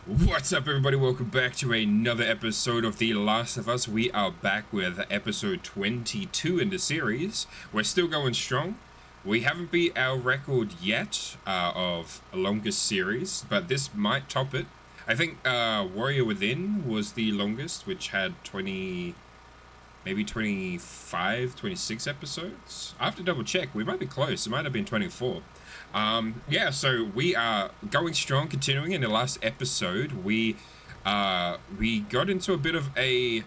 What's up, everybody? Welcome back to another episode of The Last of Us. We are back with episode 22 in the series. We're still going strong. We haven't beat our record yet of longest series, but this might top it. I think Warrior Within was the longest, which had 20, maybe 25, 26 episodes. I have to double check. We might be close. It might have been 24. Yeah, so we are going strong, continuing. In the last episode, we got into a bit of a,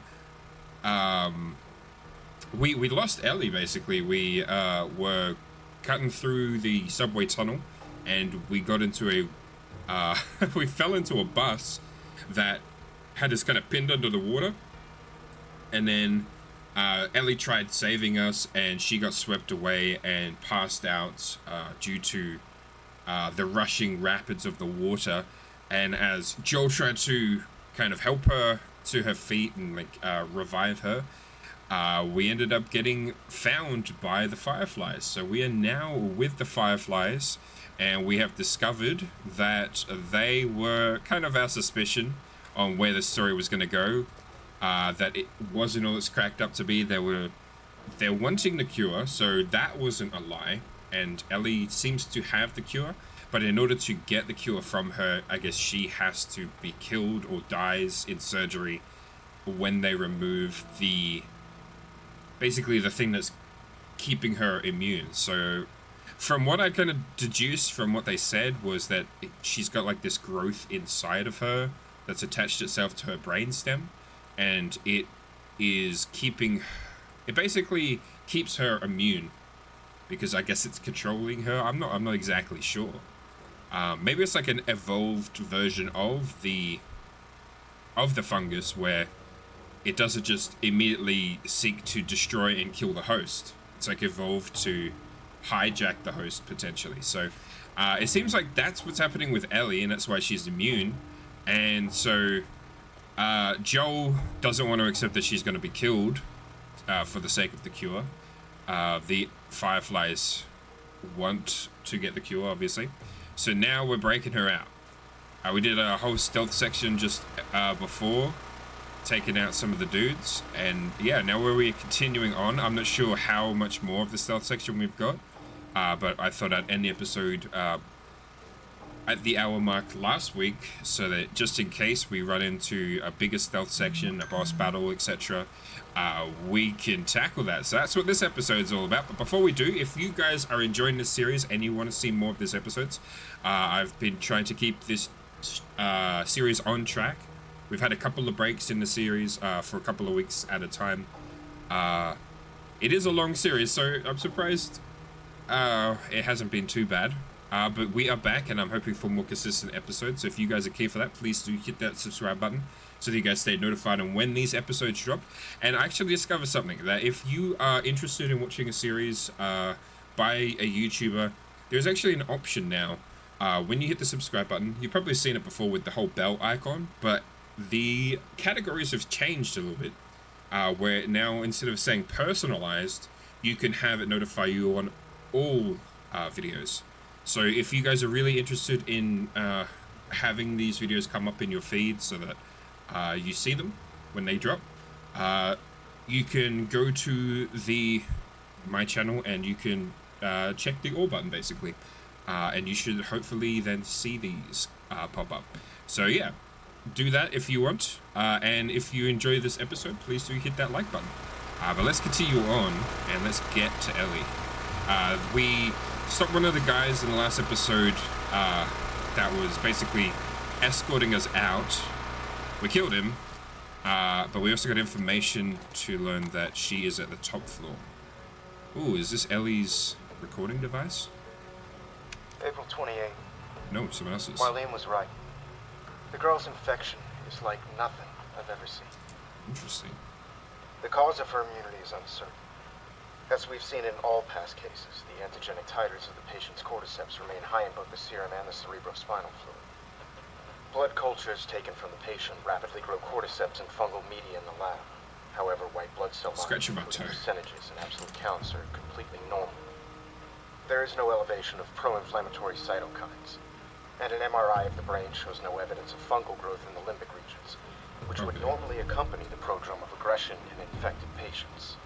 we lost Ellie, basically. We, were cutting through the subway tunnel, and we got into a, we fell into a bus that had us kind of pinned under the water, and then Ellie tried saving us, and she got swept away and passed out due to the rushing rapids of the water. And as Joel tried to kind of help her to her feet and revive her, we ended up getting found by the Fireflies. So we are now with the Fireflies, and we have discovered that they were kind of our suspicion on where the story was going to go. That it wasn't all it's cracked up to be. They're wanting the cure, so that wasn't a lie. And Ellie seems to have the cure, but in order to get the cure from her, I guess she has to be killed or dies in surgery when they remove basically the thing that's keeping her immune. So from what I kind of deduced from what they said was that she's got like this growth inside of her that's attached itself to her brainstem. And it basically keeps her immune, because I guess it's controlling her. I'm not exactly sure. Maybe it's like an evolved version of the fungus, where it doesn't just immediately seek to destroy and kill the host. It's like evolved to hijack the host potentially. So it seems like that's what's happening with Ellie, and that's why she's immune. And so Joel doesn't want to accept that she's going to be killed for the sake of the cure. The Fireflies want to get the cure, obviously. So now we're breaking her out. We did a whole stealth section just before, taking out some of the dudes. And yeah, now we're continuing on. I'm not sure how much more of the stealth section we've got. But I thought I'd end the episode at the hour mark last week, so that just in case we run into a bigger stealth section, a boss battle, etc., we can tackle that. So that's what this episode is all about. But before we do, if you guys are enjoying this series and you want to see more of these episodes, I've been trying to keep this series on track. We've had a couple of breaks in the series for a couple of weeks at a time. It is a long series, so I'm surprised it hasn't been too bad. But we are back, and I'm hoping for more consistent episodes. So if you guys are keen for that, please do hit that subscribe button so that you guys stay notified on when these episodes drop. And I actually discovered something, that if you are interested in watching a series by a YouTuber, there's actually an option now. When you hit the subscribe button, you've probably seen it before with the whole bell icon, but the categories have changed a little bit, where now instead of saying personalized, you can have it notify you on all videos. So if you guys are really interested in having these videos come up in your feed so that you see them when they drop, you can go to my channel and you can check the all button, basically. And you should hopefully then see these pop up. So yeah, do that if you want. And if you enjoy this episode, please do hit that like button. But let's continue on, and let's get to Ellie. We stopped one of the guys in the last episode that was basically escorting us out. We killed him, but we also got information to learn that she is at the top floor. Ooh, is this Ellie's recording device? April 28th. No, someone else's. Marlene was right. The girl's infection is like nothing I've ever seen. Interesting. The cause of her immunity is uncertain. As we've seen in all past cases, the antigenic titers of the patient's cordyceps remain high in both the serum and the cerebrospinal fluid. Blood cultures taken from the patient rapidly grow cordyceps and fungal media in the lab. However, white blood cell percentages and absolute counts are completely normal. There is no elevation of pro-inflammatory cytokines. And an MRI of the brain shows no evidence of fungal growth in the limbic regions, which would normally accompany the prodrome of aggression in infected patients.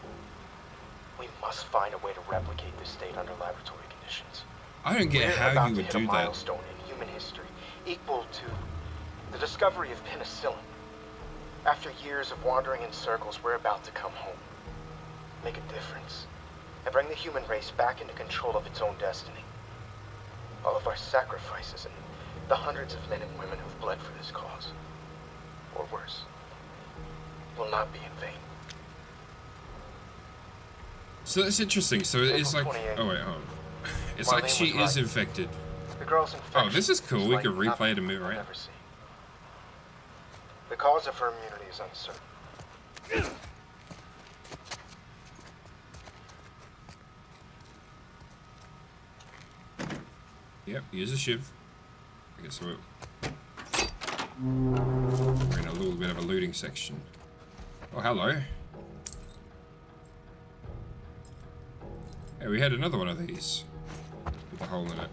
We must find a way to replicate this state under laboratory conditions. I don't get how you would do that. We're about to hit a milestone in human history equal to the discovery of penicillin. After years of wandering in circles, we're about to come home, make a difference, and bring the human race back into control of its own destiny. All of our sacrifices and the hundreds of men and women who've bled for this cause, or worse, will not be in vain. So that's interesting. So it's like, oh wait, hold on. It's like she is infected. The girl's infection. Oh, this is cool. We can replay the move, right? The cause of her immunity is uncertain. Yep, use a shiv. I guess we're in a little bit of a looting section. Oh, hello. Hey, we had another one of these with a hole in it.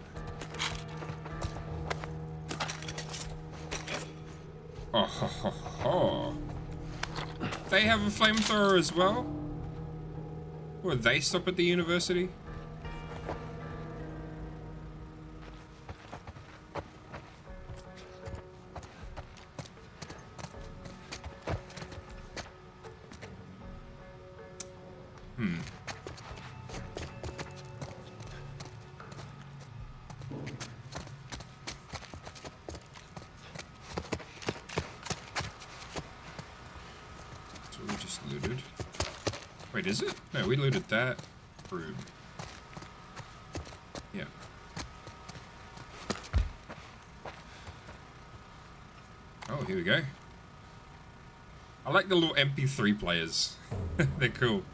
Oh, ho, ho, ho. They have a flamethrower as well? Or they stop at the university? Wait, is it? No, we looted that room. Yeah. Oh, here we go. I like the little MP3 players. They're cool.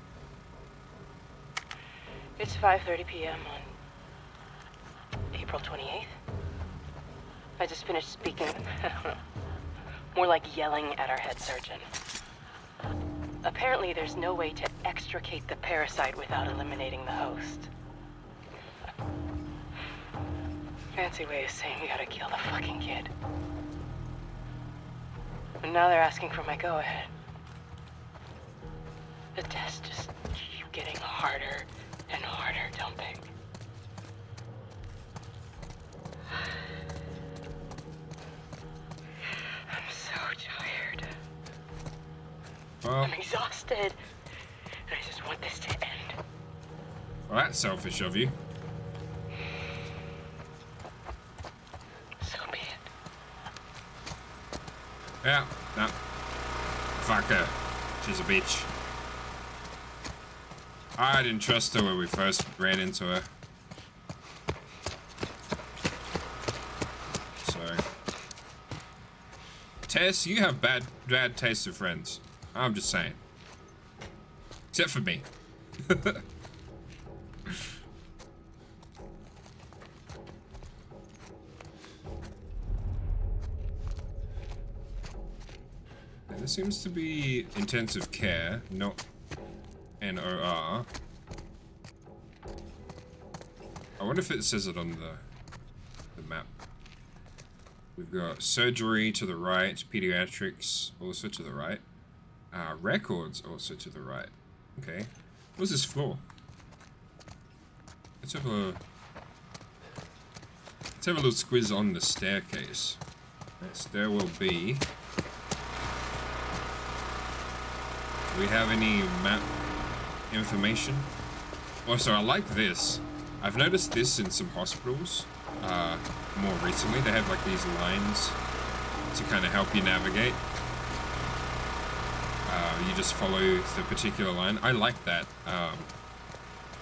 It's 5:30 p.m. on April 28th. I just finished speaking. More like yelling at our head surgeon. Apparently, there's no way to extricate the parasite without eliminating the host. Fancy way of saying you gotta kill the fucking kid. But now they're asking for my go-ahead. The tests just keep getting harder and harder, don't they? I'm so tired. Well, I'm exhausted. And I just want this to end. Well, that's selfish of you. So be it. Yeah, no. Fuck her. She's a bitch. I didn't trust her when we first ran into her. So. Tess, you have bad taste of friends. I'm just saying. Except for me. There seems to be intensive care, not NOR. I wonder if it says it on the map. We've got surgery to the right, pediatrics also to the right. Records also to the right. Okay. What's this floor? Let's have a little squiz on the staircase. Yes, there will be. Do we have any map information? Also, I like this. I've noticed this in some hospitals more recently. They have like these lines to kind of help you navigate. You just follow the particular line. I like that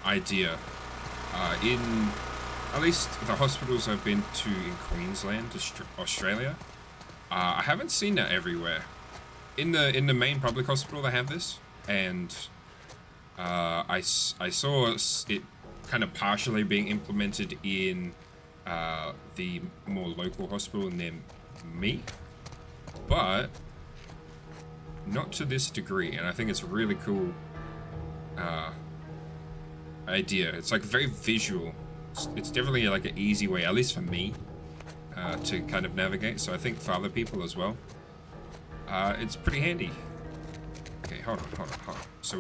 idea. In at least the hospitals I've been to in Queensland, Australia, I haven't seen that everywhere. In the main public hospital, they have this, and I saw it kind of partially being implemented in the more local hospital near me, but not to this degree. And I think it's a really cool idea. It's like very visual. It's definitely like an easy way, at least for me, to kind of navigate. So I think for other people as well, it's pretty handy. Okay, hold on. So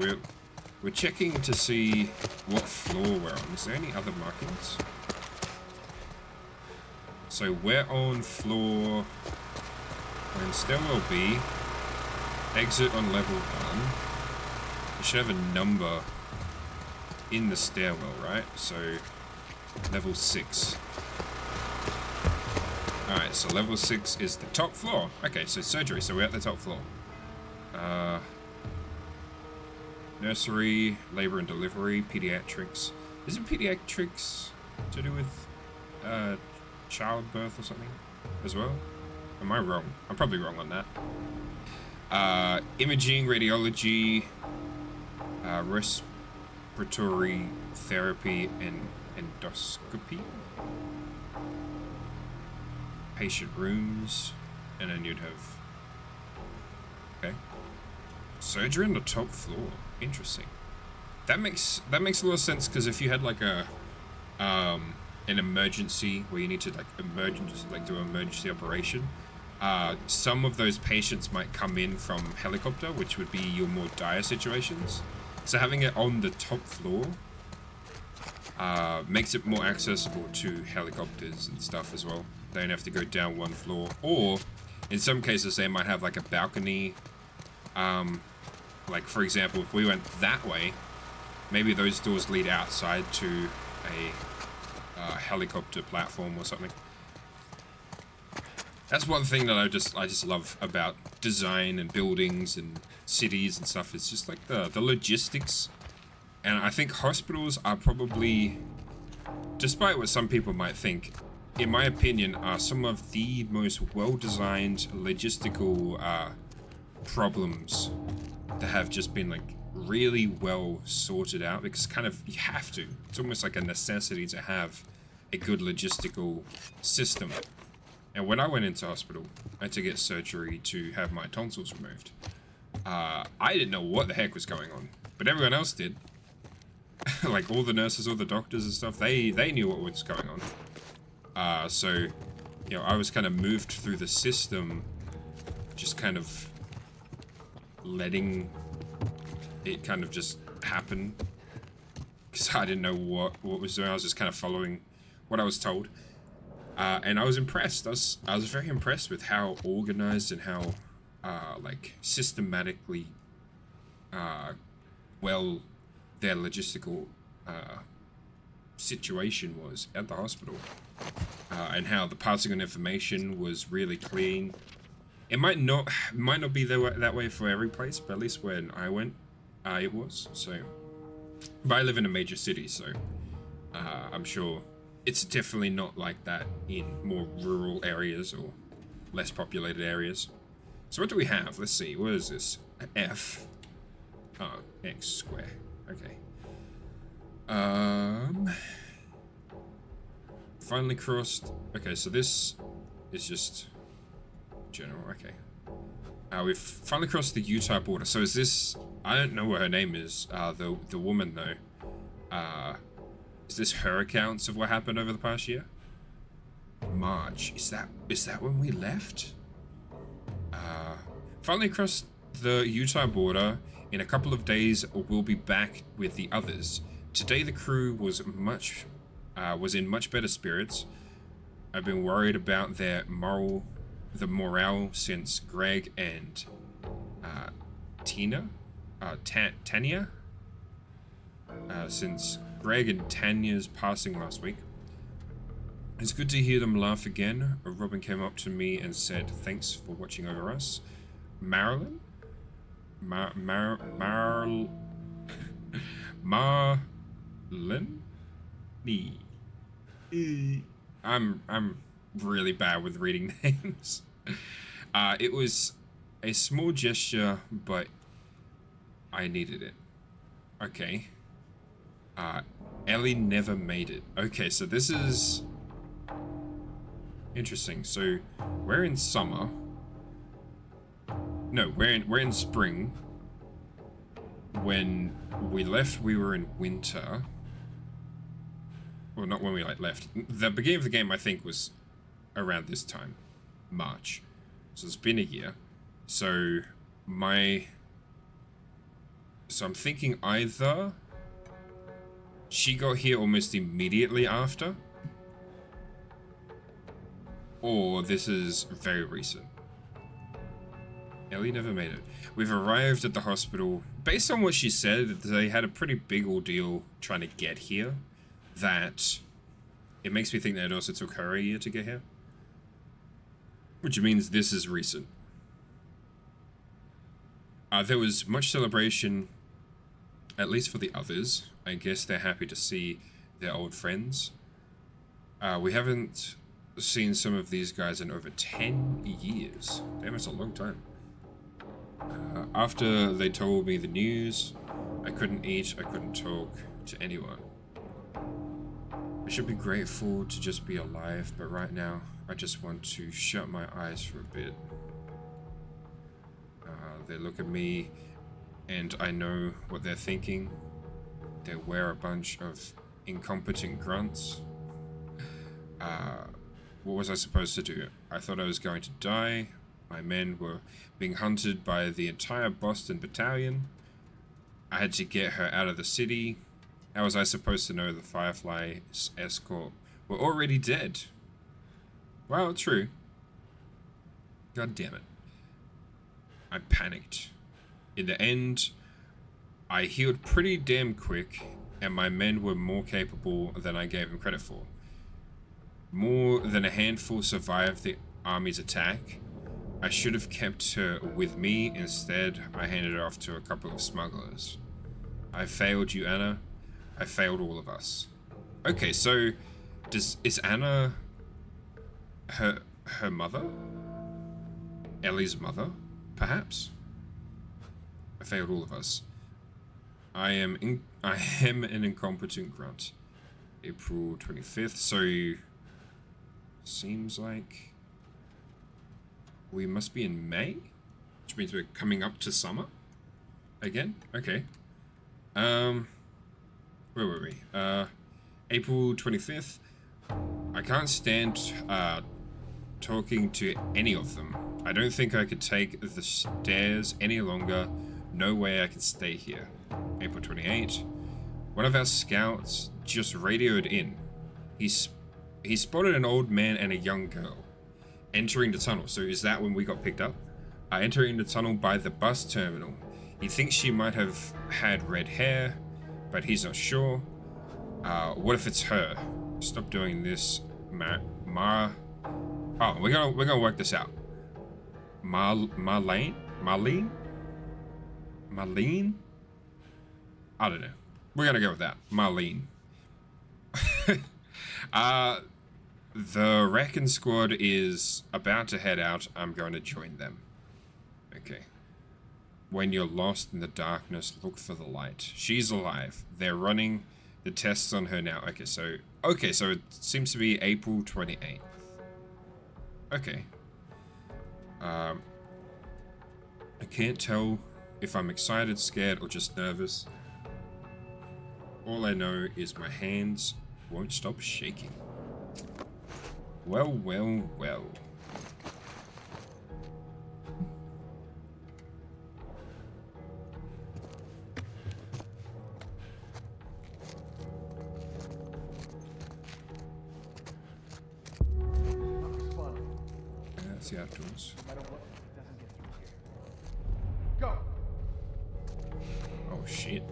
we're checking to see what floor we're on. Is there any other markings? So we're on floor, we're in stairwell B, exit on level 1. We should have a number in the stairwell, right? So level 6. Alright, so level 6 is the top floor. Okay, so surgery, so we're at the top floor. Nursery, labor and delivery, pediatrics. Isn't pediatrics to do with childbirth or something as well? Am I wrong? I'm probably wrong on that. Imaging, radiology, respiratory therapy, and endoscopy. Patient rooms, and then you'd have... Okay. Surgery on the top floor. Interesting. That makes a lot of sense, because if you had like a an emergency where you need to do an emergency operation, some of those patients might come in from helicopter, which would be your more dire situations. So having it on the top floor makes it more accessible to helicopters and stuff as well. They don't have to go down one floor, or in some cases they might have like a balcony. Like for example, if we went that way, maybe those doors lead outside to a helicopter platform or something. That's one thing that I just love about design and buildings and cities and stuff. It's just like the logistics. And I think hospitals are probably, despite what some people might think, in my opinion, are some of the most well-designed logistical problems that have just been like really well sorted out, because kind of you have to. It's almost like a necessity to have a good logistical system. And when I went into hospital, I had to get surgery to have my tonsils removed. I didn't know what the heck was going on, but everyone else did. Like all the nurses, all the doctors and stuff, they knew what was going on. So, you know, I was kind of moved through the system, just kind of letting it kind of just happen, because I didn't know what was doing. I was just kind of following what I was told, and I was impressed. I was very impressed with how organized and how like systematically well their logistical situation was at the hospital, and how the passing on information was really clean. It might not be that way for every place, but at least when I went, it was. So, but I live in a major city, so I'm sure it's definitely not like that in more rural areas or less populated areas. So what do we have? Let's see. What is this? F. Oh, X square. Okay. Finally crossed. Okay, so this is just general. Okay. We've finally crossed the Utah border. So is this? I don't know what her name is. The woman though. Is this her accounts of what happened over the past year? March. Is that when we left? Finally crossed the Utah border. In a couple of days, we'll be back with the others. Today, the crew was in much better spirits. I've been worried about the morale since Greg and Tanya. Since Greg and Tanya's passing last week. It's good to hear them laugh again. Robin came up to me and said, "Thanks for watching over us." Marilyn? Marlin? I'm really bad with reading names. It was a small gesture, but I needed it. Okay. Ellie never made it. Okay, so this is interesting. So we're in summer. No, we're in spring. When we left, we were in winter. Well, not when we left. The beginning of the game, I think, was around this time, March. So it's been a year. So I'm thinking either she got here almost immediately after, or this is very recent. Ellie never made it. We've arrived at the hospital. Based on what she said, they had a pretty big ordeal trying to get here, that it makes me think that it also took her a year to get here. Which means this is recent. There was much celebration, at least for the others. I guess they're happy to see their old friends. We haven't seen some of these guys in over 10 years. Damn, it's a long time. After they told me the news, I couldn't eat, I couldn't talk to anyone. I should be grateful to just be alive, but right now, I just want to shut my eyes for a bit. They look at me, and I know what they're thinking. They wear a bunch of incompetent grunts. What was I supposed to do? I thought I was going to die. My men were being hunted by the entire Boston battalion. I had to get her out of the city. How was I supposed to know the Firefly's escort were already dead? Well, true. God damn it. I panicked. In the end, I healed pretty damn quick, and my men were more capable than I gave them credit for. More than a handful survived the army's attack. I should have kept her with me. Instead, I handed her off to a couple of smugglers. I failed you, Anna. I failed all of us. Okay, so is Anna her mother? Ellie's mother, perhaps? I failed all of us. I am an incompetent grunt. April 25th, so seems like we must be in May, which means we're coming up to summer again. Okay. Where were we? April 25th. I can't stand talking to any of them. I don't think I could take the stairs any longer. No way I can stay here. April 28th. One of our scouts just radioed in. He spotted an old man and a young girl entering the tunnel. So is that when we got picked up? Entering the tunnel by the bus terminal. He thinks she might have had red hair, but he's not sure. What if it's her? Stop doing this, Mara. Oh, we're gonna work this out. Marlene? I don't know. We're gonna go with that. Marlene. The Wrecking Squad is about to head out. I'm going to join them. Okay. When you're lost in the darkness, look for the light. She's alive. They're running the tests on her now. Okay, so it seems to be April 28th. Okay. I can't tell if I'm excited, scared, or just nervous. All I know is my hands won't stop shaking. Well. 'Cause the outdoors. no matter what, it doesn't get through here. Go! Oh shit.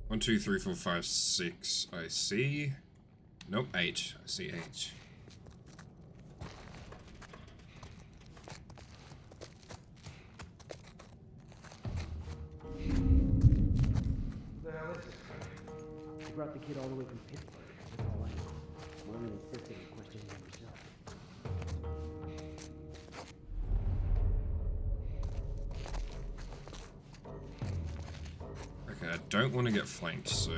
One, two, three, four, five, six. I see. Nope, 8. I see 8. Who the hell is this? She brought the kid all the way from Pittsburgh. That's all I know. Mom insisted on questioning him herself. Okay, I don't want to get flanked, so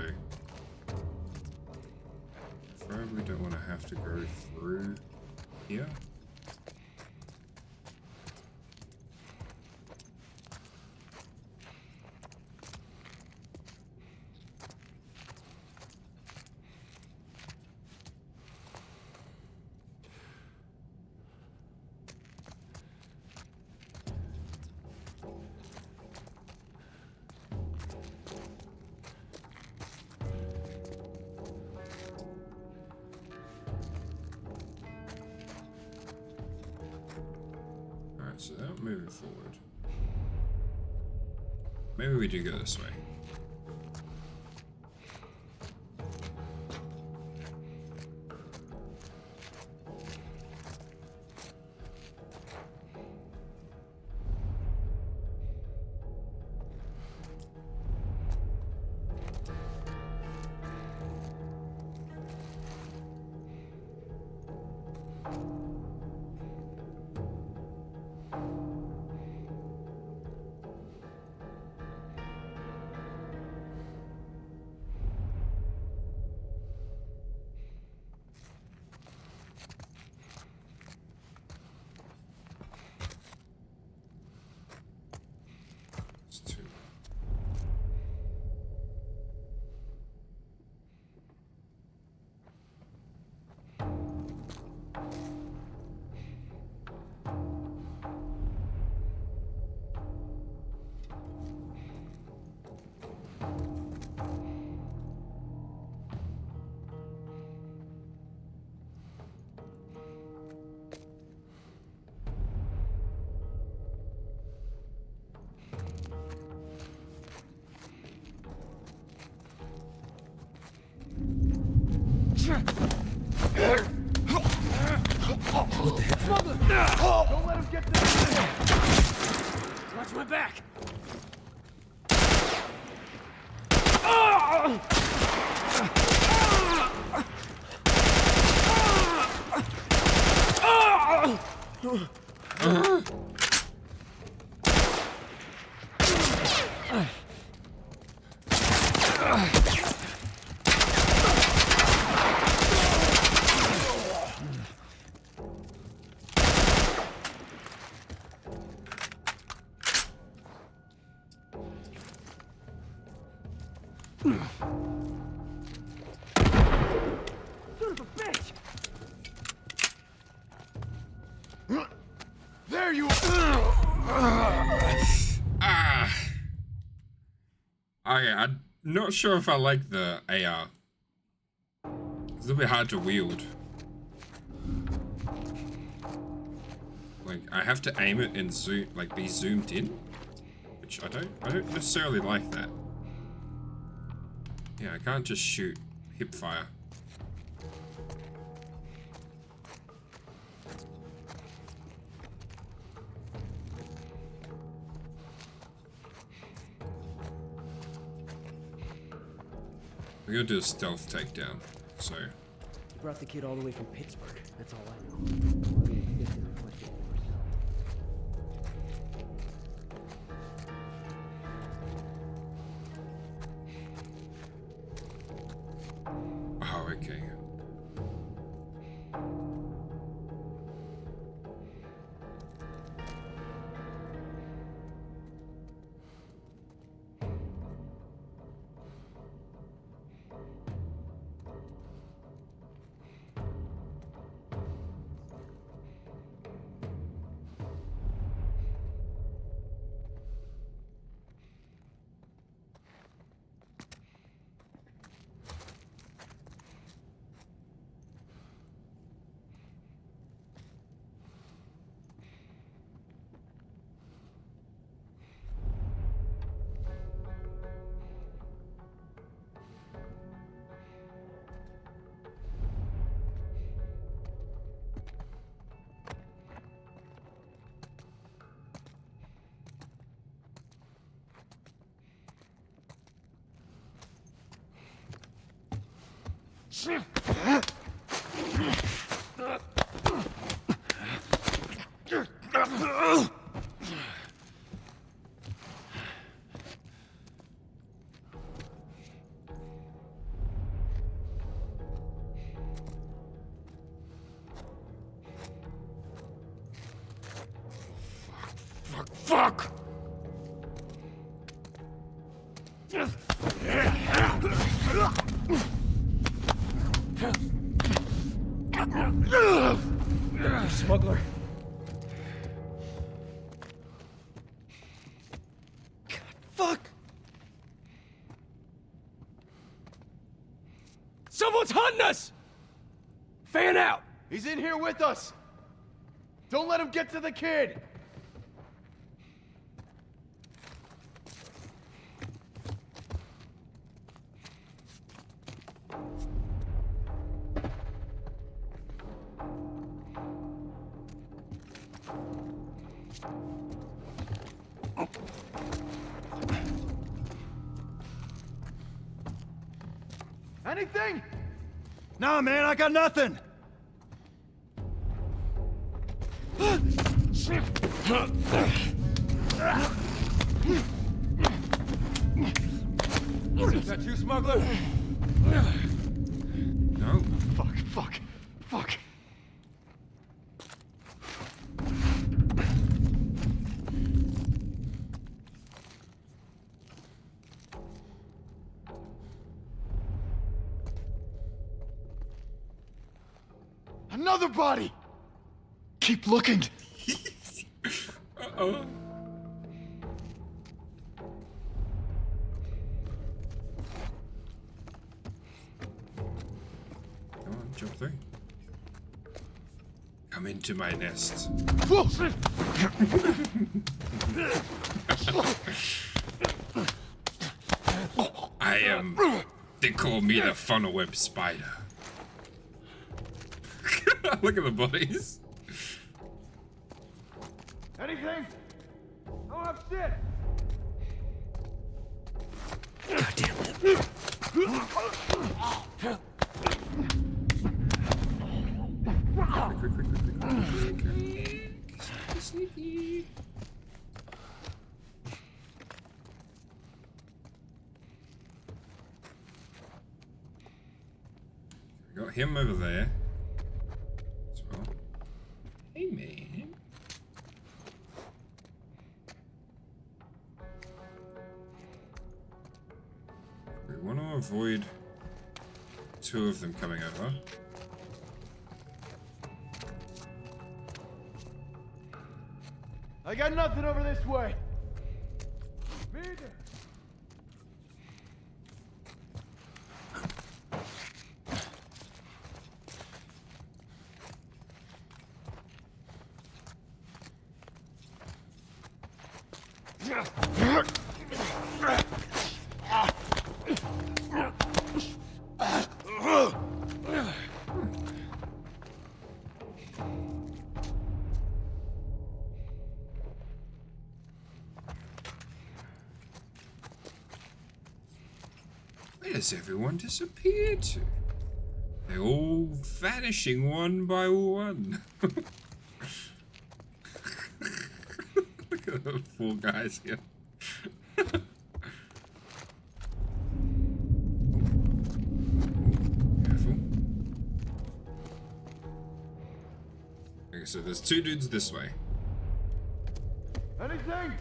probably don't want to have to go through here. So now moving forward. Maybe we do go this way. What the heck? Don't let him get to the... Watch my back! Son of a bitch! There you Ah. Okay, I'm not sure if I like the AR. It's a little bit hard to wield. Like, I have to aim it and zoom, like, be zoomed in, which I don't necessarily like that. Yeah, I can't just shoot hip fire. We're gonna do a stealth takedown, so. You brought the kid all the way from Pittsburgh. That's all I know. Marley insisted on questioning herself. Oh, okay. Fuck! Smuggler. Fuck! Someone's hunting us! Fan out! He's in here with us! Don't let him get to the kid! Anything? Nah, man, I got nothing. Is that you, smuggler? No. Fuck. Another body! Keep looking. Uh-oh. Come on, jump through. Come into my nest. I am... They call me the funnel web spider. Look at the bodies. Anything? Oh, I'm shit! Quick. Sneaky. We got him over there as well. Hey, man. We want to avoid two of them coming over. I got nothing over this way. Me either. Where does everyone disappear to? They're all vanishing one by one. Look at the four guys here. Careful. Okay, so there's two dudes this way. Anything?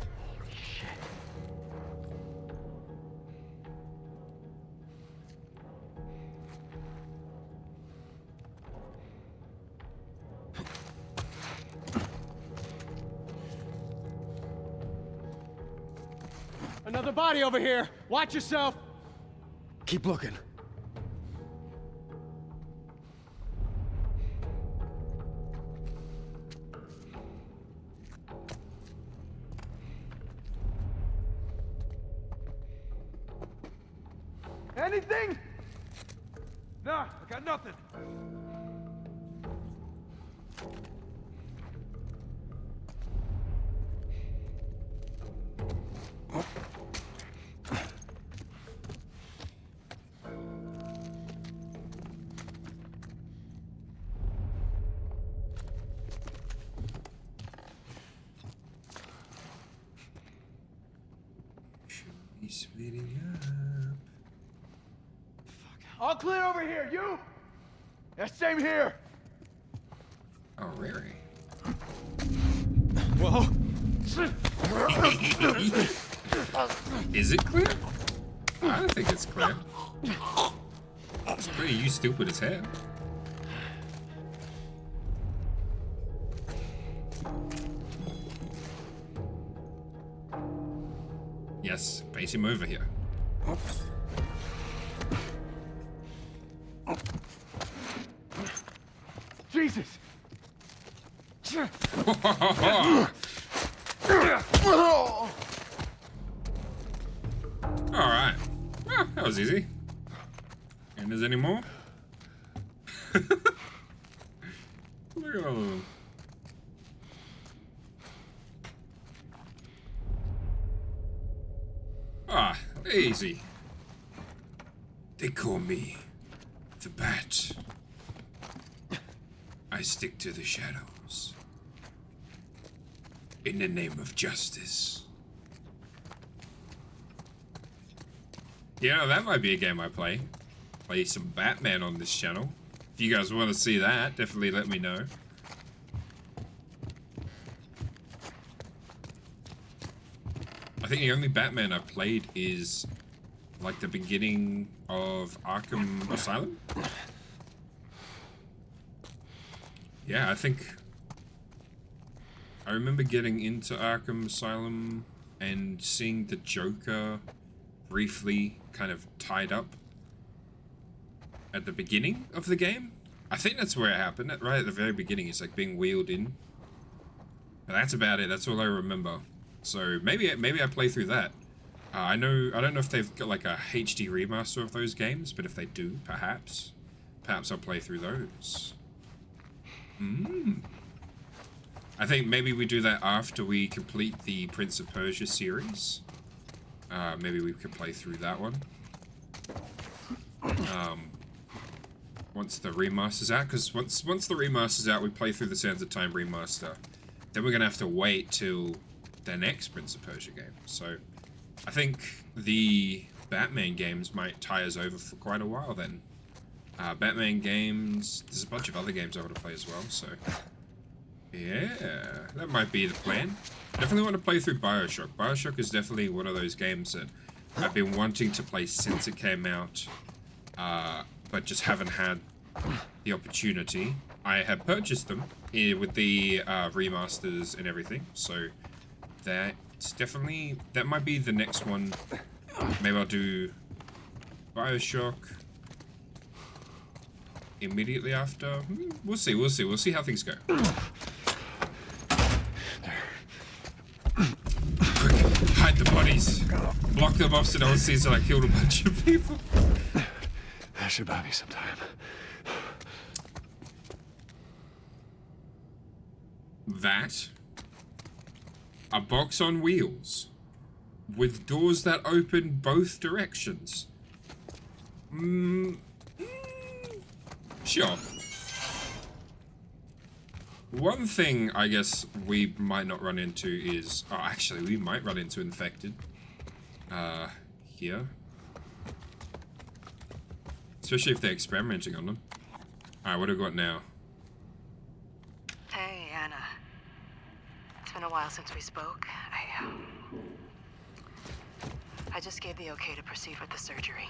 Another body over here. Watch yourself. Keep looking. Anything? Nah, I got nothing. Should be splitting up. All clear over here. You? Yeah, same here. Oh, really? Whoa. Is it clear? I don't think it's clear. It's pretty you stupid as hell. Yes, base him over here. Jesus. Alright. Well, that was easy. And there's any more? Look at all of them. Easy. They call me the Bat. I stick to the shadows. In the name of justice. You know, that might be a game I play. Play some Batman on this channel. If you guys want to see that, definitely let me know. I think the only Batman I've played is like the beginning of Arkham Asylum. Yeah, I remember getting into Arkham Asylum and seeing the Joker briefly kind of tied up at the beginning of the game. I think that's where it happened, right at the very beginning. It's like being wheeled in. But that's about it. That's all I remember. So maybe I play through that. I don't know if they've got like a HD remaster of those games, but if they do, perhaps I'll play through those. I think maybe we do that after we complete the Prince of Persia series. Maybe we could play through that one. Once the remaster's out, because once the remaster's out, we play through the Sands of Time remaster. Then we're gonna have to wait till the next Prince of Persia game. So I think the Batman games might tie us over for quite a while then. Batman games, there's a bunch of other games I want to play as well, so yeah, that might be the plan. Definitely want to play through Bioshock. Bioshock is definitely one of those games that I've been wanting to play since it came out, but just haven't had the opportunity. I have purchased them here with the remasters and everything, so that's definitely, that might be the next one. Maybe I'll do Bioshock immediately after. We'll see how things go. Hide the bodies. Block them off so no one sees that I killed a bunch of people. That should buy me some time. That? A box on wheels. With doors that open both directions. Sure. One thing I guess we might not run into is... Oh, actually, we might run into infected. Here. Especially if they're experimenting on them. Alright, what do we got now? Hey, Anna. It's been a while since we spoke. I just gave the okay to proceed with the surgery.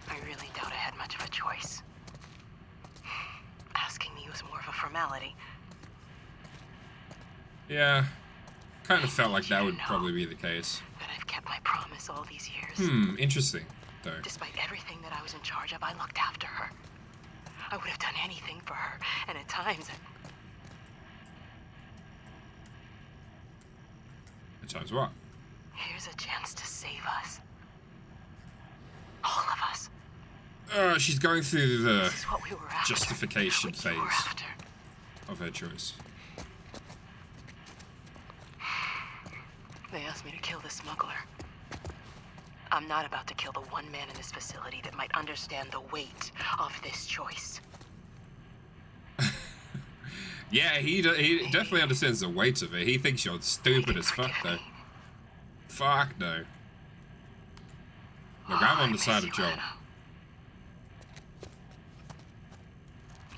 I really doubt I had much of a choice. Asking me was more of a formality. Yeah. Kind of felt like that would probably be the case. But I've kept my promise all these years. Interesting, though. Despite everything that I was in charge of, I looked after her. I would have done anything for her, and at times... At times what? Here's a chance to save us. All of us. She's going through the This is what we were after. justification What you phase were after. of her choice. They asked me to kill the smuggler. I'm not about to kill the one man in this facility that might understand the weight of this choice. Yeah, he definitely understands the weight of it. He thinks you're stupid as fuck, though. Fuck no. Look, I'm on the side of Joel.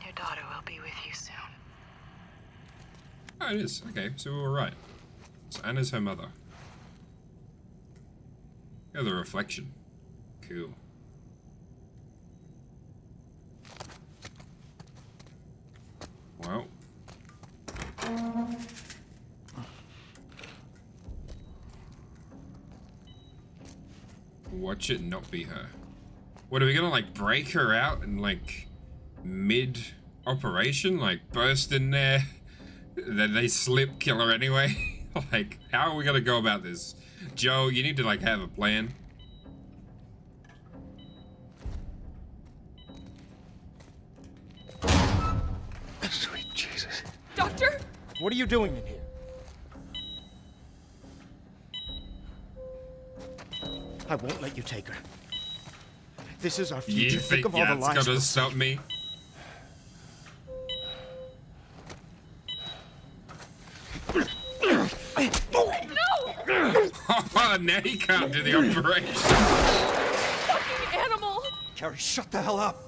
Your daughter will be with you soon. Oh, it is. Okay, so we're right. So Anna's her mother. Yeah, the reflection. Cool. Well. Watch it not be her. What, are we gonna like break her out and like mid-operation? Like burst in there? Then they slip, kill her anyway? Like, how are we gonna go about this? Joe, you need to like have a plan. Sweet Jesus. Doctor? What are you doing in here? I won't let you take her. This is our You future. think of all the that's lives gonna we'll stop save. me? Oh, now he can't do the operation. Fucking animal! Carrie, shut the hell up.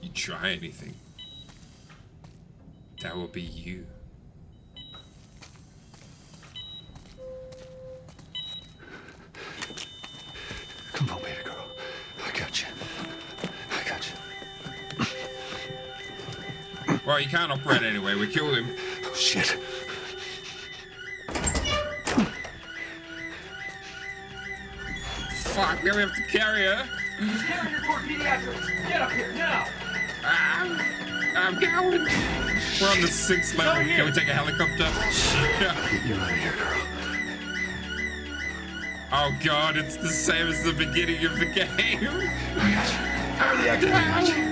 You try anything, that will be you. Come on, baby girl. I got you. I got you. Well, you can't operate anyway. We killed him. Oh, shit. Fuck, now we have to carry her. Carry your poor pediatrics! Get up here, now! I'm going. We're on the 6th level. Can we take a helicopter? Get you out of here, girl. Oh god, it's the same as the beginning of the game. I got you. I got you.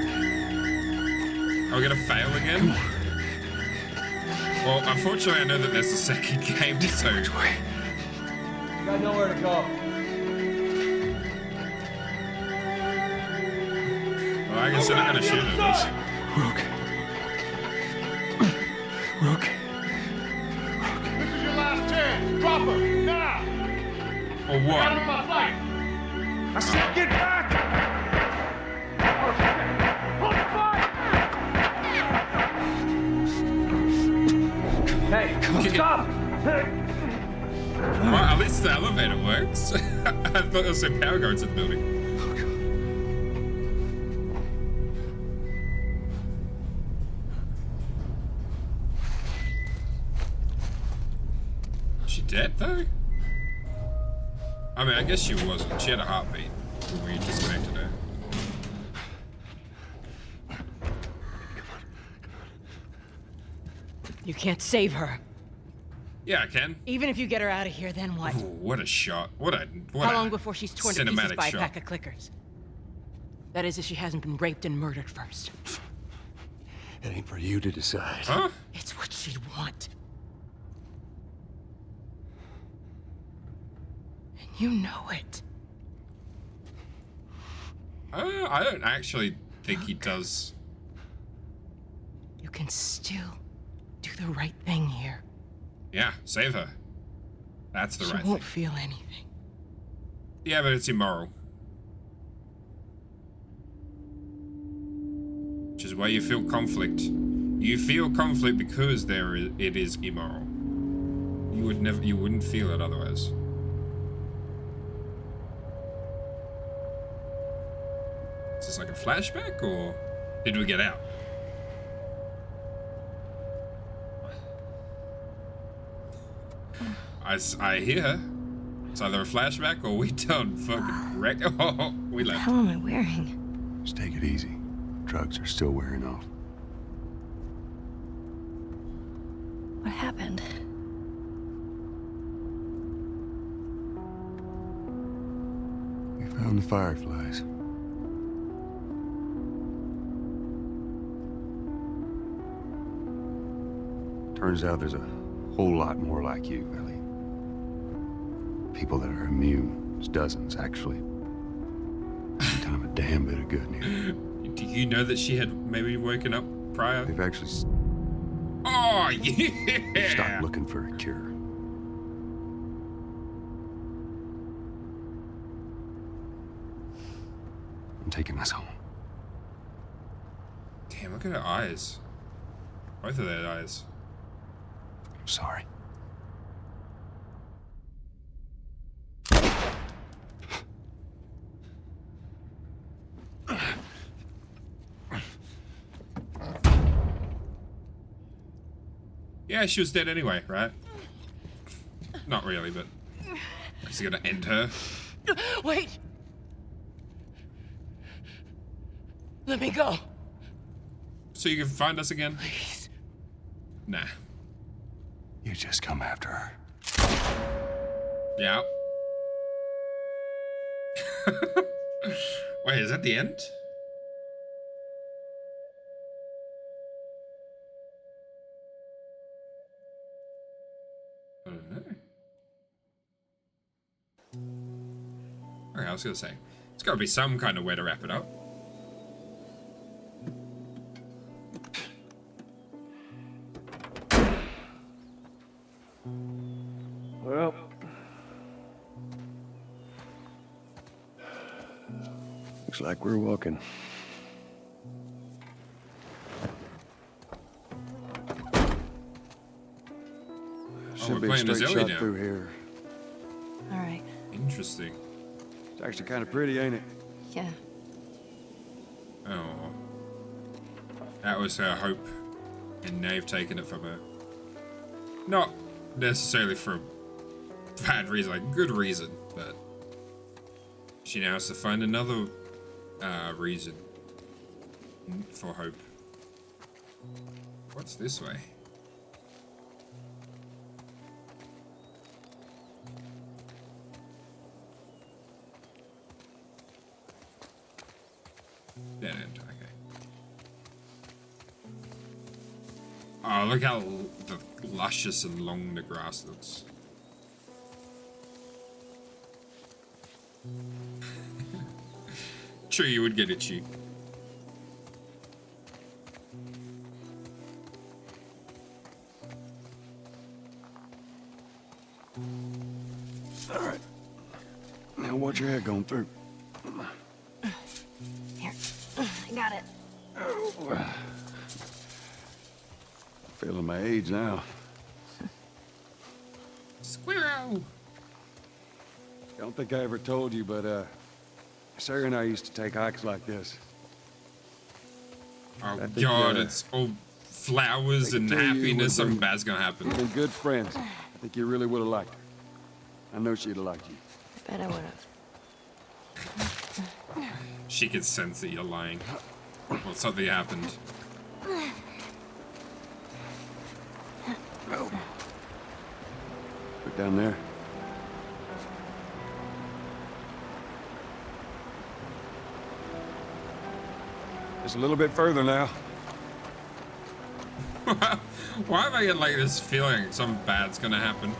Are we gonna fail again? Well, unfortunately, I know that there's a second game, so. Which way? You got nowhere to go. Well, I guess they're not gonna shoot at us. We're okay. We're okay. This is your last chance. Drop her, now! Or Out what? of my sight! I said get back! Hold the fire! Hey, stop! Well, at least the elevator works. I thought there was some power going to the building. She dead though? I mean, I guess she wasn't. She had a heartbeat when we disconnected her. You can't save her. Yeah, I can. Even if you get her out of here, then what? Ooh, what a shot. What How a long before she's torn to pieces cinematic by a shot. pack of clickers? That is, if she hasn't been raped and murdered first. It ain't for you to decide. Huh? It's what she'd want. And you know it. I don't actually think he does. You can still do the right thing here. Yeah, save her. That's the She right won't thing. feel anything. Yeah, but it's immoral. Which is why you feel conflict. You feel conflict because it is immoral. You wouldn't feel it otherwise. Is this like a flashback, or did we get out? I hear her. It's either a flashback or we done fucking wrecked. Oh, we left. How am I wearing? Just take it easy. Drugs are still wearing off. What happened? We found the fireflies. Turns out there's a whole lot more like you, Ellie. People that are immune. There's dozens, actually. Done them a damn bit of good here. Do you know that she had maybe woken up prior? They've actually Oh, yeah! stopped looking for a cure. I'm taking us home. Damn, look at her eyes. Both of their eyes. I'm sorry. Yeah, she was dead anyway, right? Not really, but is he gonna end her? Wait! Let me go. So you can find us again? Please. Nah. You just come after her. Yeah. Wait, is that the end? I don't know. Okay, I was gonna say, it's gotta be some kind of way to wrap it up. Well, Looks like we're walking. Should we're be a playing as straight Ellie shot now. through here. All right. Interesting. It's actually kind of pretty, ain't it? Yeah. Oh. That was her hope. And they've taken it from her. Not necessarily for a bad reason, like good reason, but she now has to find another reason for hope. What's this way? Dead end, okay. Oh, look how luscious and long the grass looks. True, you would get itchy. All right. Now watch your head going through. Here. I got it. Feeling my age now. Squirrel! Don't think I ever told you, but Sarah and I used to take hikes like this. Oh I think, god, it's all flowers and tell you happiness. would Something be- bad's gonna happen. We've been good friends. I think you really would have liked her. I know she'd have liked you. I bet I would have. She can sense that you're lying. Well, something happened. Look down there. Just a little bit further now. Why have I got like this feeling something bad's gonna happen?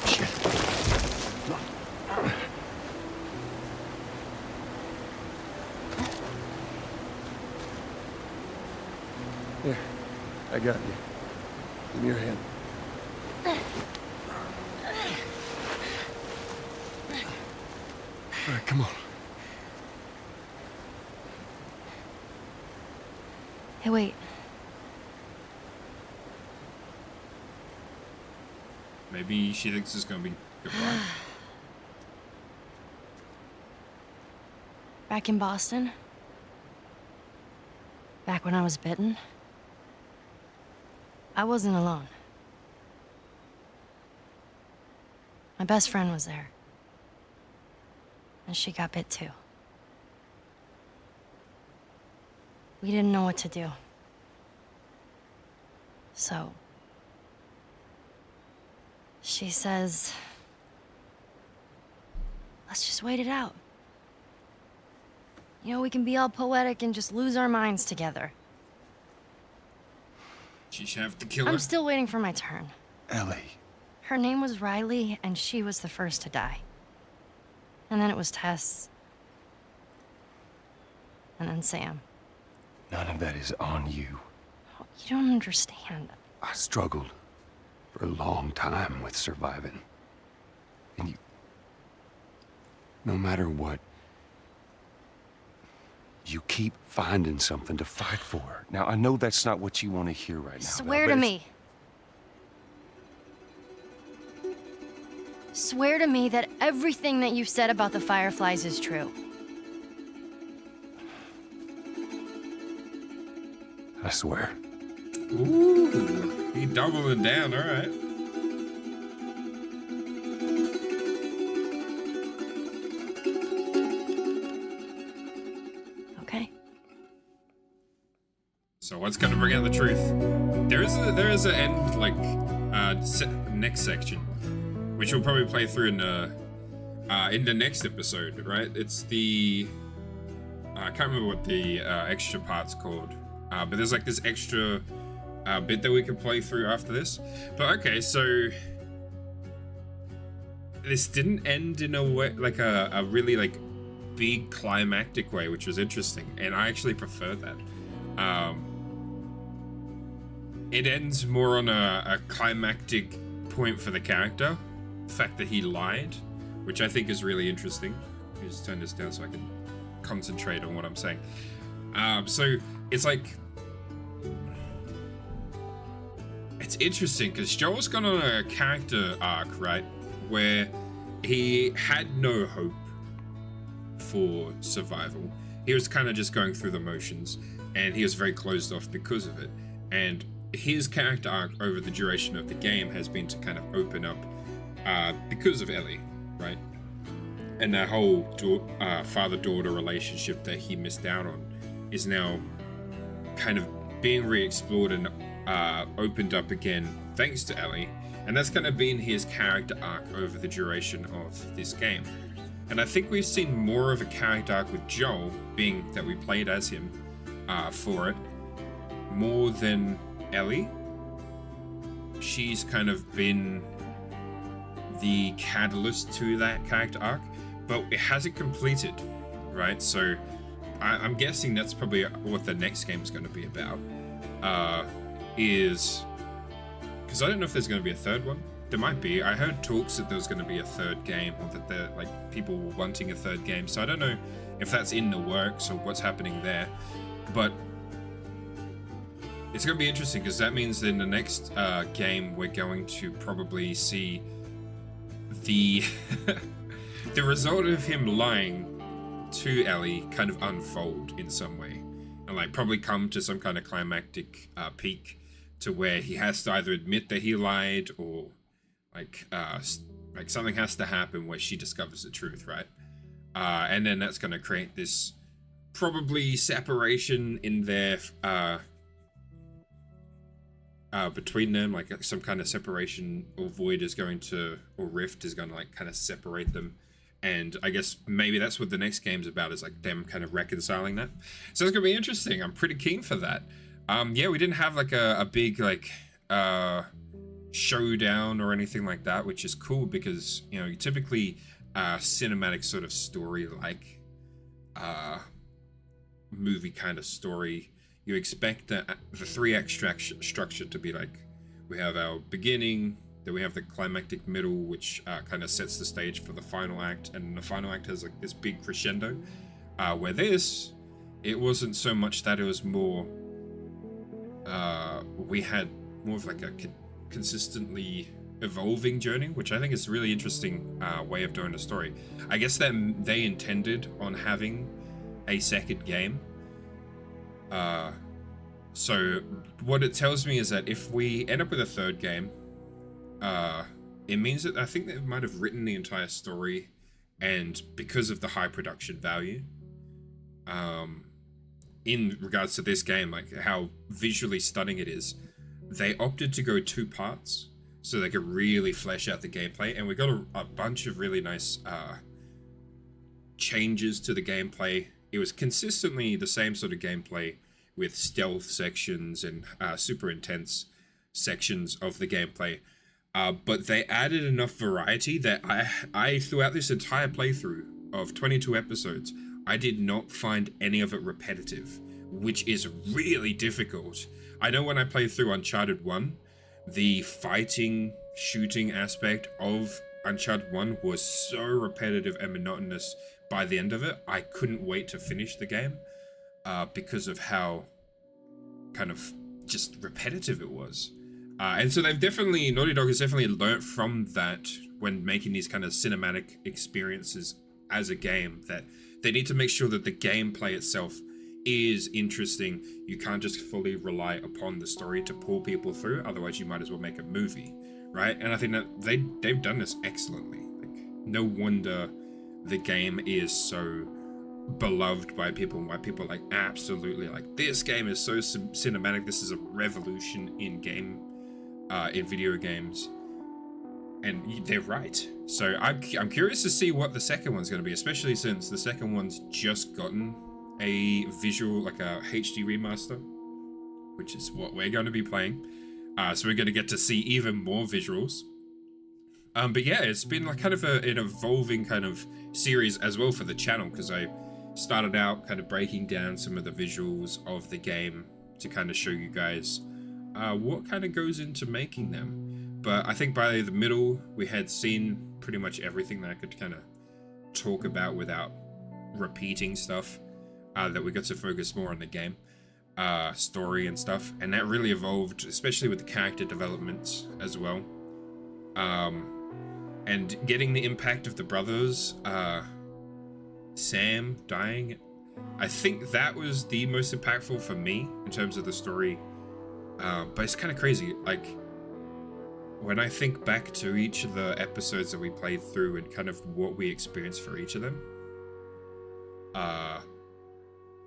Shit. Here, I got you. Give me your hand. All right, come on. Hey, wait. Maybe she thinks it's gonna be goodbye. Back in Boston? Back when I was bitten? I wasn't alone. My best friend was there. And she got bit too. We didn't know what to do. So... she says... let's just wait it out. You know, we can be all poetic and just lose our minds together. She should have to kill her. I'm still waiting for my turn. Ellie. Her name was Riley, and she was the first to die. And then it was Tess. And then Sam. None of that is on you. Oh, you don't understand. I struggled for a long time with surviving. And you... no matter what, you keep finding something to fight for. Now, I know that's not what you want to hear right now. Swear Belle, to but it's- me. Swear to me that everything that you said about the Fireflies is true. I swear. Ooh, he doubled it down, alright. Okay? So what's gonna bring out the truth? There is a end, like, next section, which we'll probably play through in the next episode, right? It's the, I can't remember what the extra part's called, but there's like this extra bit that we can play through after this. But okay, so this didn't end in a way like a really like big climactic way, which was interesting, and I actually prefer that. It ends more on a climactic point for the character, the fact that he lied, which I think is really interesting. Let me just turn this down so I can concentrate on what I'm saying. So it's like, it's interesting because Joel's gone on a character arc, right, where he had no hope for survival. He was kind of just going through the motions, and he was very closed off because of it. And his character arc over the duration of the game has been to kind of open up because of Ellie, right? And that whole father-daughter relationship that he missed out on is now kind of being re-explored and opened up again thanks to Ellie. And that's kind of been his character arc over the duration of this game. And I think we've seen more of a character arc with Joel, being that we played as him for it, more than Ellie. She's kind of been the catalyst to that character arc, but it hasn't completed, right? So I'm guessing that's probably what the next game is going to be about, is, because I don't know if there's going to be a third one. There might be. I heard talks that there was going to be a third game, or that they're like people were wanting a third game. So I don't know if that's in the works or what's happening there, but it's going to be interesting because that means that in the next game we're going to probably see the the result of him lying to Ellie kind of unfold in some way, and like probably come to some kind of climactic peak to where he has to either admit that he lied, or like something has to happen where she discovers the truth, right? And then that's going to create this probably separation in their between them, like some kind of separation or void is going to, or rift is going to like kind of separate them. And I guess maybe that's what the next game's about, is like them kind of reconciling that. So it's going to be interesting. I'm pretty keen for that. Yeah, we didn't have like a big like showdown or anything like that, which is cool because, you know, you typically cinematic sort of story, like movie kind of story, you expect the 3-act structure to be like, we have our beginning, then we have the climactic middle, which kind of sets the stage for the final act, and the final act has like this big crescendo, where this, it wasn't so much that, it was more we had more of like a consistently evolving journey, which I think is a really interesting way of doing the story. I guess that they intended on having a second game. So what it tells me is that if we end up with a third game, it means that I think they might have written the entire story, and because of the high production value, in regards to this game, like how visually stunning it is, they opted to go 2 parts so they could really flesh out the gameplay, and we got a bunch of really nice changes to the gameplay. It was consistently the same sort of gameplay with stealth sections and super intense sections of the gameplay, but they added enough variety that I throughout this entire playthrough of 22 episodes, I did not find any of it repetitive, which is really difficult. I know when I played through Uncharted 1, the fighting, shooting aspect of Uncharted 1 was so repetitive and monotonous by the end of it, I couldn't wait to finish the game because of how kind of just repetitive it was. And so Naughty Dog has definitely learnt from that when making these kind of cinematic experiences as a game, that they need to make sure that the gameplay itself is interesting. You can't just fully rely upon the story to pull people through, otherwise you might as well make a movie, right? And I think that they've done this excellently. Like, no wonder the game is so beloved by people, and why people are like, absolutely, like, this game is so cinematic, this is a revolution in video games. And they're right. So I'm curious to see what the second one's going to be, especially since the second one's just gotten a visual, like a HD remaster, which is what we're going to be playing. So we're going to get to see even more visuals. But yeah, it's been like kind of an evolving kind of series as well for the channel, because I started out kind of breaking down some of the visuals of the game to kind of show you guys what kind of goes into making them. But I think by the middle, we had seen pretty much everything that I could kind of talk about without repeating stuff, that we got to focus more on the game story and stuff, and that really evolved, especially with the character development as well, and getting the impact of the brothers, Sam dying. I think that was the most impactful for me in terms of the story, but it's kind of crazy, like when I think back to each of the episodes that we played through and kind of what we experienced for each of them,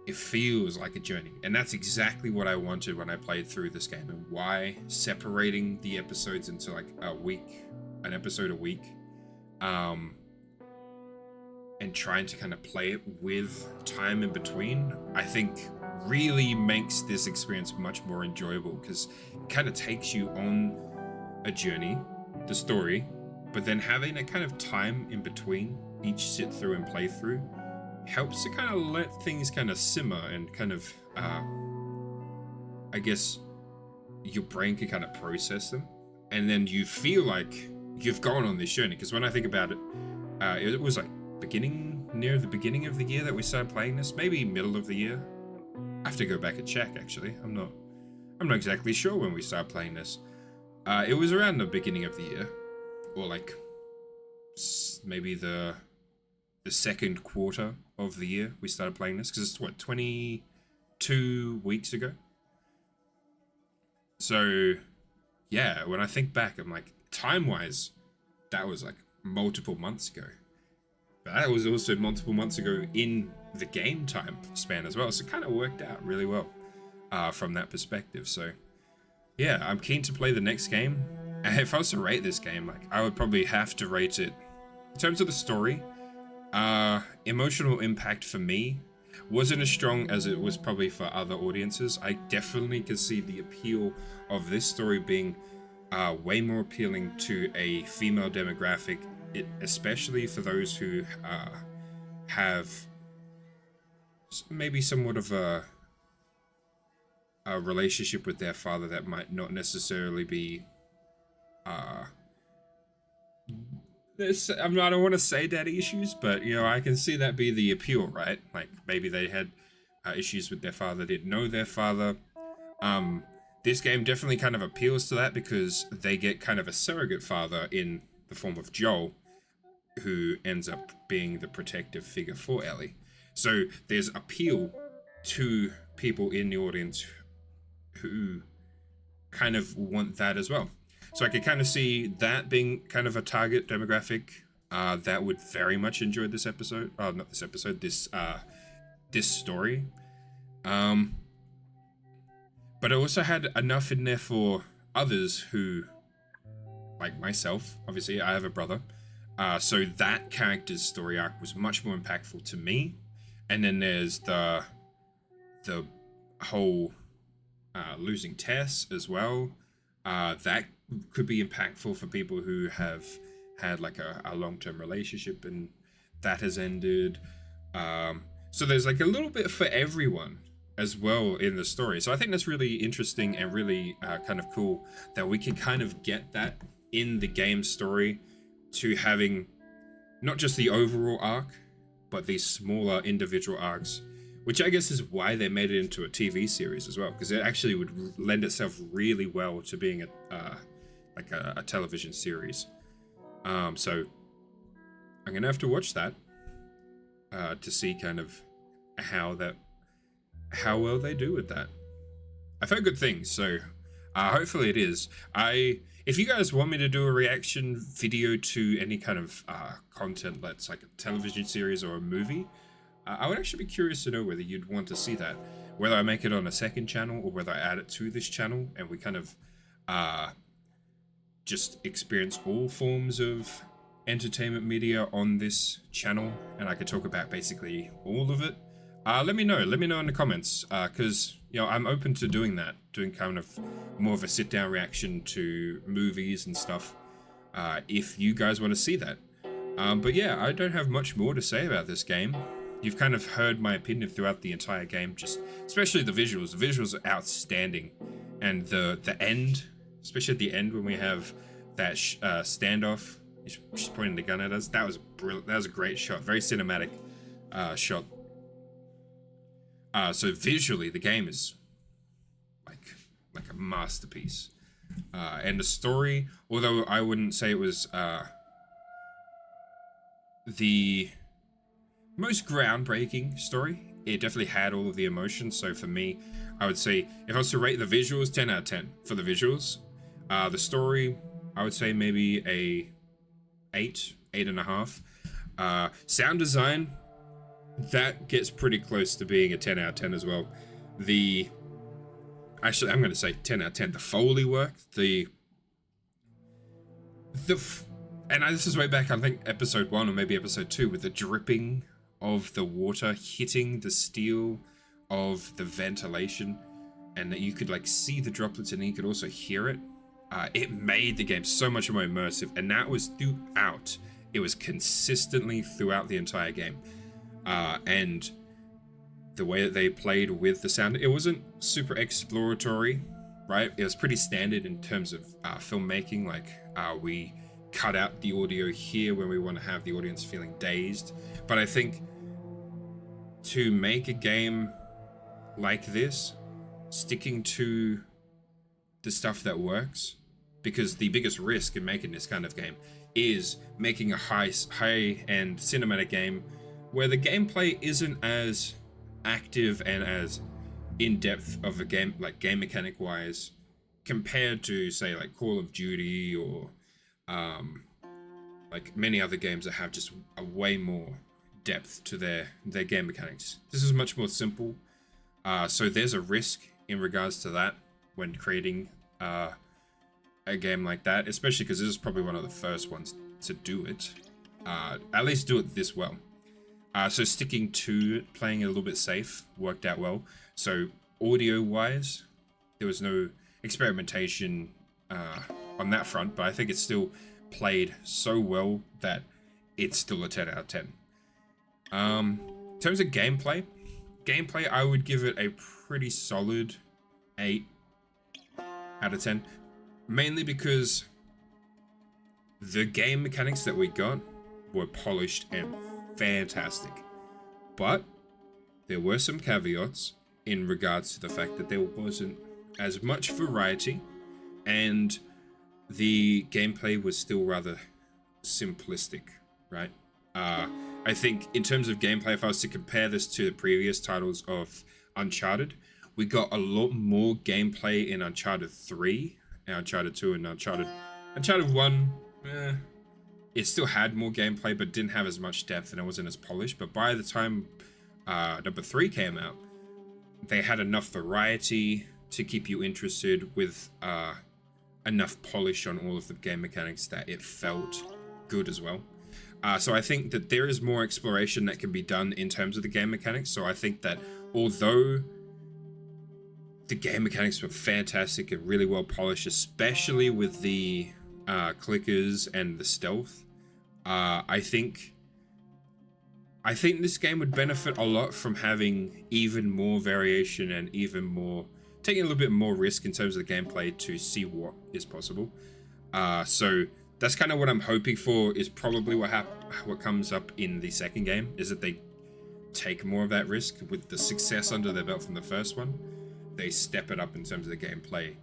it feels like a journey. And that's exactly what I wanted when I played through this game, and why separating the episodes into like an episode a week, and trying to kind of play it with time in between, I think really makes this experience much more enjoyable, because it kind of takes you on a journey, the story, but then having a kind of time in between each sit through and play through helps to kind of let things kind of simmer, and kind of I guess your brain can kind of process them, and then you feel like you've gone on this journey. Because when I think about it, it was like near the beginning of the year that we started playing this, maybe middle of the year. I have to go back and check, actually. I'm not exactly sure when we started playing this. It was around the beginning of the year, or like maybe the second quarter of the year we started playing this, because it's what, 22 weeks ago. So yeah, when I think back, I'm like, time-wise, that was like multiple months ago. But that was also multiple months ago in the game time span as well, so it kind of worked out really well from that perspective. So yeah, I'm keen to play the next game. And if I was to rate this game, like, I would probably have to rate it in terms of the story. Emotional impact for me wasn't as strong as it was probably for other audiences. I definitely could see the appeal of this story being way more appealing to a female demographic, especially for those who have maybe somewhat of a relationship with their father that might not necessarily be I don't want to say daddy issues, but you know, I can see that be the appeal, right? Like maybe they had issues with their father, didn't know their father. This game definitely kind of appeals to that, because they get kind of a surrogate father in the form of Joel, who ends up being the protective figure for Ellie. So there's appeal to people in the audience who kind of want that as well. So I could kind of see that being kind of a target demographic that would very much enjoy this episode. Not this episode, this story. But I also had enough in there for others who, like myself, obviously I have a brother. So that character's story arc was much more impactful to me. And then there's the whole losing Tess as well. That could be impactful for people who have had like a long-term relationship and that has ended. So there's like a little bit for everyone as well in the story. So I think that's really interesting and really kind of cool that we can kind of get that in the game story, to having not just the overall arc, but these smaller individual arcs, which I guess is why they made it into a TV series as well, because it actually would lend itself really well to being a television series. So I'm gonna have to watch that to see kind of how well they do with that. I've heard good things, so hopefully it is. If you guys want me to do a reaction video to any kind of content that's like a television series or a movie, I would actually be curious to know whether you'd want to see that. Whether I make it on a second channel or whether I add it to this channel and we kind of just experience all forms of entertainment media on this channel, and I could talk about basically all of it. let me know. Let me know in the comments, because you know I'm open to doing that, doing kind of more of a sit-down reaction to movies and stuff. If you guys want to see that. But yeah, I don't have much more to say about this game. You've kind of heard my opinion throughout the entire game, just especially the visuals. The visuals are outstanding, and the end, especially at the end when we have that standoff. She's pointing the gun at us. That was brilliant. That was a great shot. Very cinematic shot. So visually, the game is like a masterpiece. And the story, although I wouldn't say it was the most groundbreaking story, it definitely had all of the emotions. So for me, I would say if I was to rate the visuals, 10 out of 10 for the visuals. The story, I would say maybe a 8.5. Sound design, that gets pretty close to being a 10 out of 10 as well. Actually, I'm going to say 10 out of 10. The Foley work, and this is way back, I think, episode 1 or maybe episode 2, with the dripping of the water hitting the steel of the ventilation, and that you could like see the droplets and you could also hear it. It made the game so much more immersive, and that was throughout. It was consistently throughout the entire game. And the way that they played with the sound, it wasn't super exploratory, right? It was pretty standard in terms of filmmaking. Like we cut out the audio here when we want to have the audience feeling dazed. But I think to make a game like this, sticking to the stuff that works, because the biggest risk in making this kind of game is making a high-end cinematic game where the gameplay isn't as active and as in-depth of a game, like game mechanic wise, compared to say like Call of Duty or like many other games that have just a way more depth to their game mechanics. This is much more simple, so there's a risk in regards to that when creating a game like that, especially because this is probably one of the first ones to do it, at least do it this well. So sticking to it, playing it a little bit safe, worked out well. So audio-wise, there was no experimentation on that front, but I think it still played so well that it's still a 10 out of 10. In terms of gameplay, I would give it a pretty solid 8 out of 10. Mainly because the game mechanics that we got were polished and fantastic. But there were some caveats in regards to the fact that there wasn't as much variety, and the gameplay was still rather simplistic, right? I think in terms of gameplay, if I was to compare this to the previous titles of Uncharted, we got a lot more gameplay in Uncharted 3, and Uncharted 2, and Uncharted 1, it still had more gameplay, but didn't have as much depth, and it wasn't as polished. But by the time number 3 came out, they had enough variety to keep you interested, with enough polish on all of the game mechanics that it felt good as well. So I think that there is more exploration that can be done in terms of the game mechanics. So I think that although the game mechanics were fantastic and really well polished, especially with the clickers and the stealth, I think this game would benefit a lot from having even more variation and even more, taking a little bit more risk in terms of the gameplay to see what is possible. So that's kind of what I'm hoping for, is probably what comes up in the second game, is that they take more of that risk with the success under their belt from the first one. They step it up in terms of the gameplay.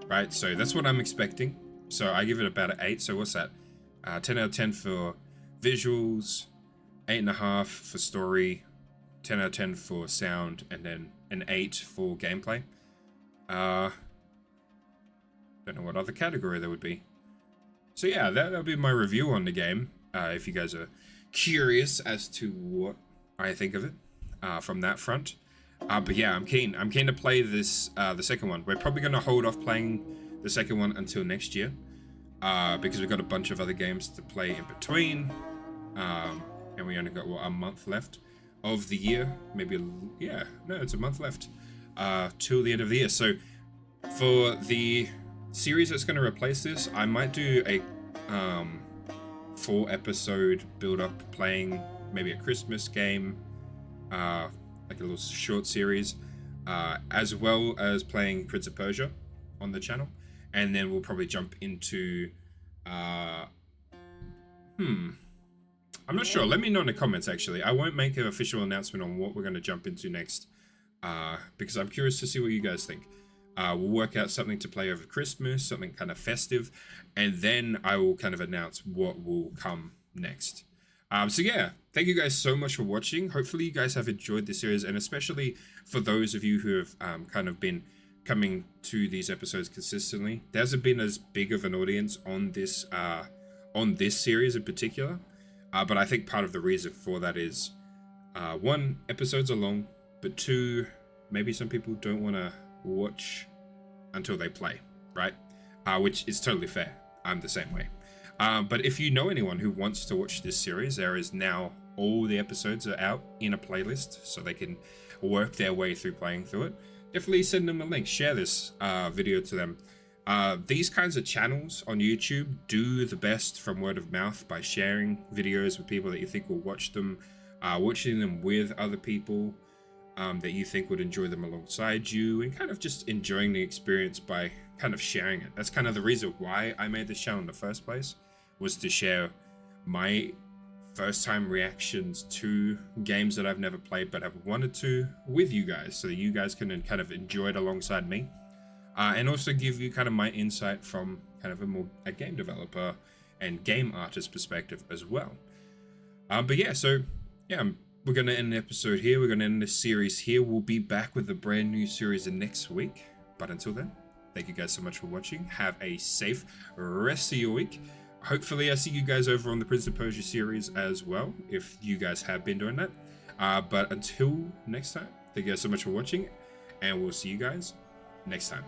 Right, so that's what I'm expecting. So I give it about an 8. So what's that? 10 out of 10 for visuals, 8.5 for story, 10 out of 10 for sound, and then an 8 for gameplay. Don't know what other category there would be. So yeah, that'll be my review on the game. If you guys are curious as to what I think of it from that front. But yeah, I'm keen to play this, the second one. We're probably going to hold off playing the second one until next year, because we've got a bunch of other games to play in between, and we only got, a month left of the year. Maybe, yeah, no, it's a month left till the end of the year. So for the series that's going to replace this, I might do a 4-episode build-up playing maybe a Christmas game, like a little short series, as well as playing Prince of Persia on the channel. And then we'll probably jump into I'm not sure. Let me know in the comments, actually. I won't make an official announcement on what we're going to jump into next, because I'm curious to see what you guys think. We'll work out something to play over Christmas, something kind of festive, and then I will kind of announce what will come next. So yeah, thank you guys so much for watching. Hopefully you guys have enjoyed this series, and especially for those of you who have kind of been coming to these episodes consistently. There hasn't been as big of an audience on this series in particular, but I think part of the reason for that is, 1, episodes are long, but 2, maybe some people don't want to watch until they play, right? Which is totally fair. I'm the same way. But if you know anyone who wants to watch this series, there is now all the episodes are out in a playlist, so they can work their way through playing through it. Definitely send them a link, share this video to them. These kinds of channels on YouTube do the best from word of mouth by sharing videos with people that you think will watch them, watching them with other people that you think would enjoy them alongside you, and kind of just enjoying the experience by kind of sharing it. That's kind of the reason why I made this channel in the first place, was to share my first time reactions to games that I've never played but have wanted to with you guys, so that you guys can kind of enjoy it alongside me, and also give you kind of my insight from kind of a game developer and game artist perspective as well. But yeah, so yeah, we're going to end the episode here. We're going to end this series here. We'll be back with a brand new series next week, but until then, thank you guys so much for watching. Have a safe rest of your week. Hopefully I see you guys over on the Prince of Persia series as well, if you guys have been doing that. But until next time, thank you guys so much for watching, and we'll see you guys next time.